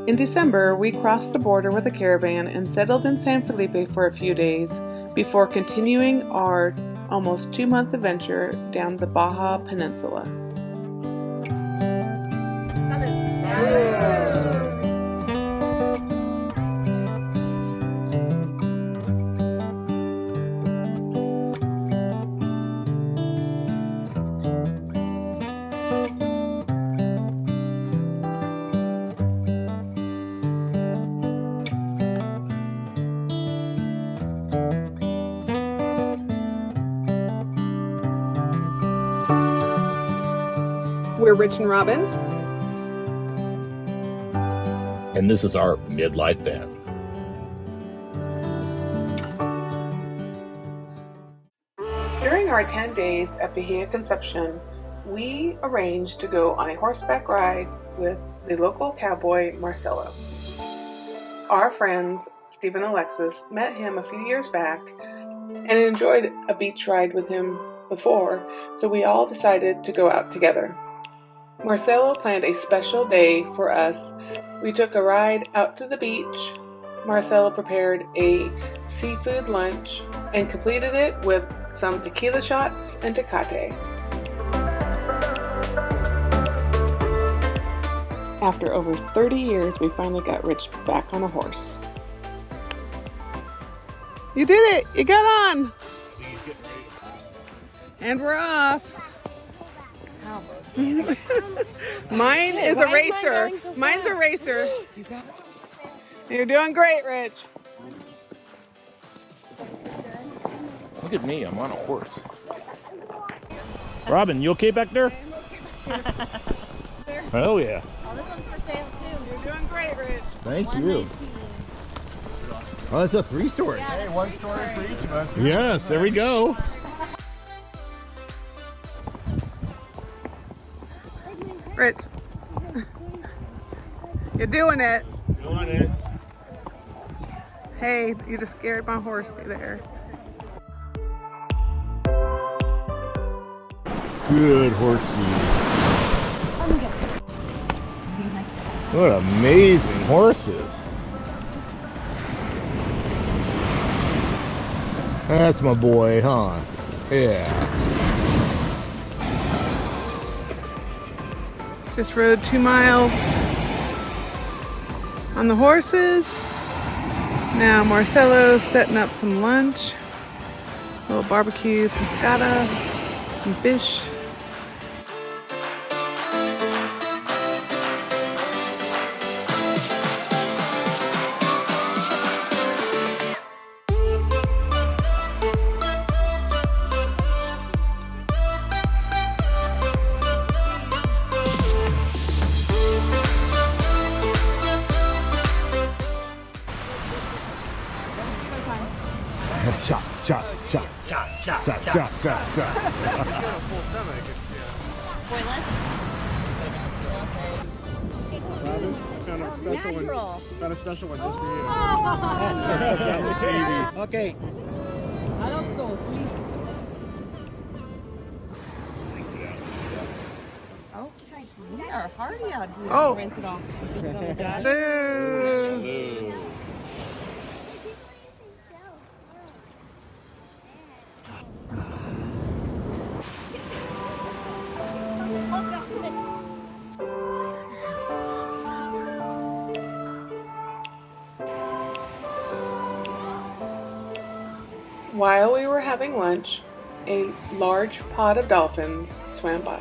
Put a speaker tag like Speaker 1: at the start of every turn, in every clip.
Speaker 1: In December, we crossed the border with a caravan and settled in San Felipe for a few days before continuing our almost 2-month adventure down the Baja Peninsula. We're Rich and Robin.
Speaker 2: And this is our midlife band.
Speaker 1: During our 10 days at Bahia Concepcion, we arranged to go on a horseback ride with the local cowboy Marcelo. Our friends, Steve and Alexis, met him a few years back and enjoyed a beach ride with him before, so we all decided to go out together. Marcelo planned a special day for us. We took a ride out to the beach. Marcelo prepared a seafood lunch and completed it with some tequila shots and Tecate. After over 30 years, we finally got Rich back on a horse. You did it! You got on! And we're off. Mine is a racer. Mine's a racer. You're doing great, Rich.
Speaker 2: Look at me, I'm on a horse. Robin, you okay back there? Oh yeah.
Speaker 3: Oh, this one's for sale too.
Speaker 1: You're doing great, Rich.
Speaker 4: Thank you. Oh, that's a 3-story.
Speaker 3: Yeah,
Speaker 4: Hey,
Speaker 3: 1
Speaker 4: story for each of us.
Speaker 2: Yes, there we go.
Speaker 1: Rich. You're doing it.
Speaker 2: Doing it.
Speaker 1: Hey, you just scared my horsey there.
Speaker 4: Good horsey. What amazing horses. That's my boy, huh? Yeah.
Speaker 1: Just rode 2 miles on the horses. Now Marcelo's setting up some lunch. A little barbecue pescata, some fish.
Speaker 4: Shot, shot, shot.
Speaker 2: Shot, shot,
Speaker 4: Shot, shot, shot, shot.
Speaker 3: Natural.
Speaker 5: Got a special one just for you.
Speaker 3: Oh.
Speaker 5: Okay.
Speaker 3: Okay, we are hardy out here.
Speaker 1: Oh.
Speaker 3: Rinse it off.
Speaker 1: Boo. While we were having lunch, a large pod of dolphins swam by.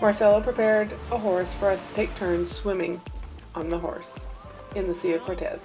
Speaker 1: Marcelo prepared a horse for us to take turns swimming on the horse in the Sea of Cortez.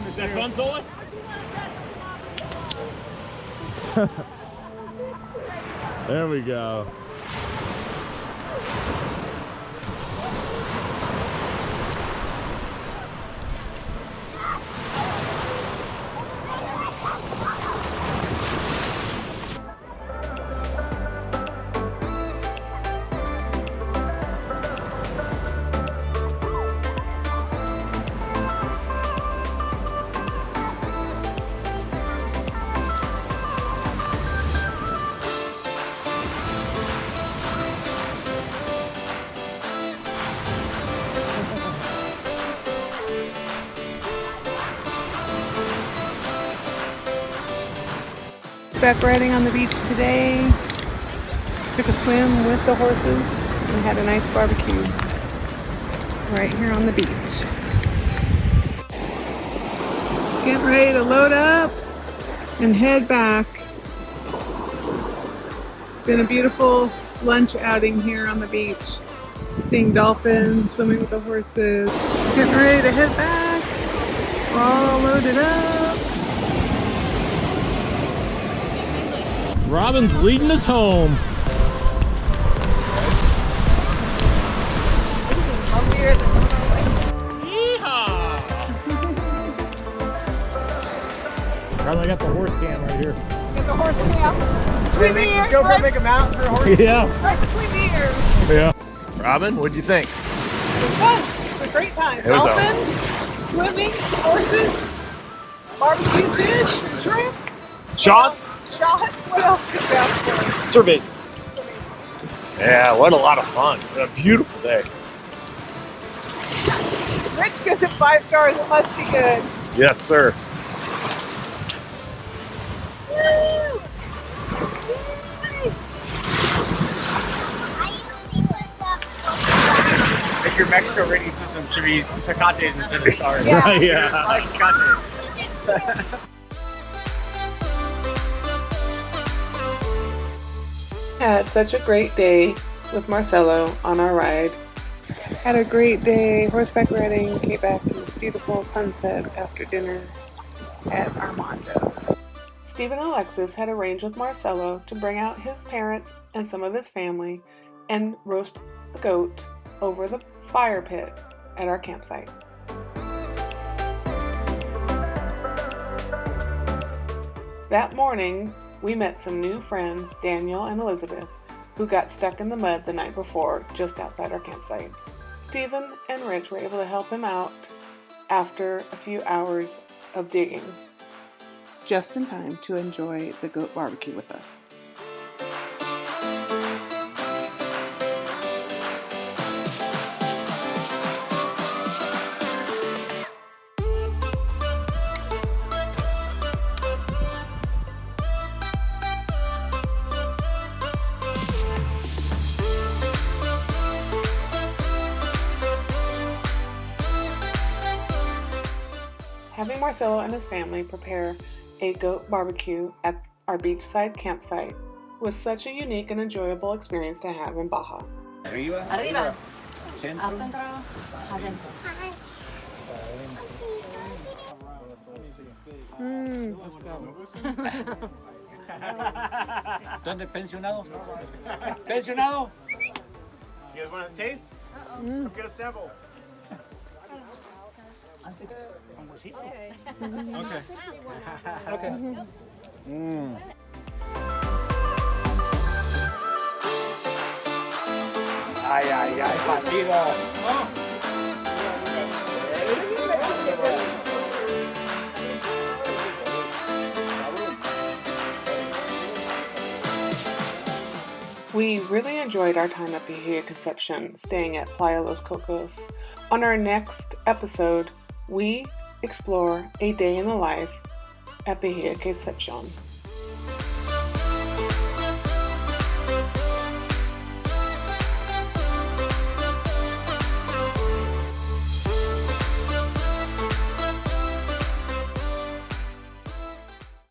Speaker 2: Is that fun, Zola?
Speaker 4: There we go.
Speaker 1: Back riding on the beach today. Took a swim with the horses and had a nice barbecue right here on the beach. Getting ready to load up and head back. Been a beautiful lunch outing here on the beach. Seeing dolphins, swimming with the horses. Getting ready to head back. We're all loaded up.
Speaker 2: Robin's leading us home. Yeehaw! Robin, I got the horse cam right here.
Speaker 3: Get the horse cam. Between the ears.
Speaker 5: Go for make a mountain for a horse.
Speaker 2: Yeah.
Speaker 3: Right between the ears.
Speaker 2: Yeah.
Speaker 4: Robin, what'd you think?
Speaker 1: It was fun. It was a great time.
Speaker 4: It was
Speaker 1: Dolphins, swimming, horses, barbecue fish, shrimp,
Speaker 5: Shots.
Speaker 1: shots. What else could that
Speaker 5: Survey. Yeah, what a lot of fun. What a beautiful day.
Speaker 1: Rich gives it 5 stars. It must be good.
Speaker 5: Yes, sir. Make your Mexico rating system should be Tecates instead of stars.
Speaker 2: Yeah. Yeah.
Speaker 5: Like Tecate.
Speaker 1: Had such a great day with Marcelo on our ride. Had a great day horseback riding. Came back to this beautiful sunset after dinner at Armando's. Steve and Alexis had arranged with Marcelo to bring out his parents and some of his family and roast the goat over the fire pit at our campsite. That morning, we met some new friends, Daniel and Elizabeth, who got stuck in the mud the night before just outside our campsite. Stephen and Rich were able to help him out after a few hours of digging, just in time to enjoy the goat barbecue with us. Having Marcelo and his family prepare a goat barbecue at our beachside campsite was such a unique and enjoyable experience to have in Baja.
Speaker 3: Arriba. Al centro. Adentro.
Speaker 6: ¿Dónde pensionado? ¿Pensionado?
Speaker 7: You guys want a taste? Come get a sample.
Speaker 6: Ay, ay, ay, partido.
Speaker 1: We really enjoyed our time at Bahia Concepcion, staying at Playa Los Cocos. On our next episode, we explore a day in the life at Bahia Concepcion.